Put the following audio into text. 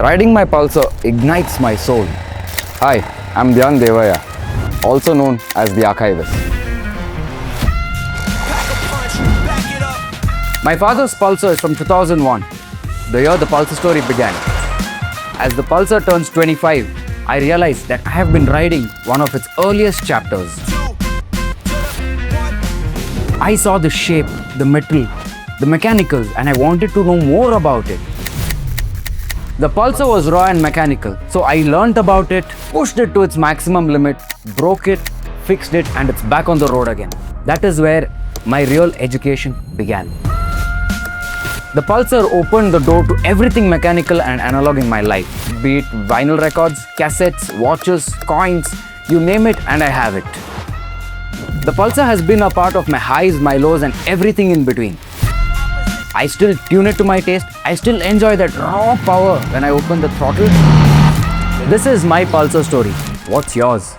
Riding my Pulsar ignites my soul. Hi, I'm Dhyan Devaiah, also known as the Archivist. My father's Pulsar is from 2001, the year the Pulsar story began. As the Pulsar turns 25, I realized that I have been riding one of its earliest chapters. I saw the shape, the metal, the mechanicals, and I wanted to know more about it. The Pulsar was raw and mechanical, so I learnt about it, pushed it to its maximum limit, broke it, fixed it, and it's back on the road again. That is where my real education began. The Pulsar opened the door to everything mechanical and analog in my life, be it vinyl records, cassettes, watches, coins, you name it and I have it. The Pulsar has been a part of my highs, my lows and everything in between. I still tune it to my taste, I still enjoy that raw power when I open the throttle. This is my Pulsar story. What's yours?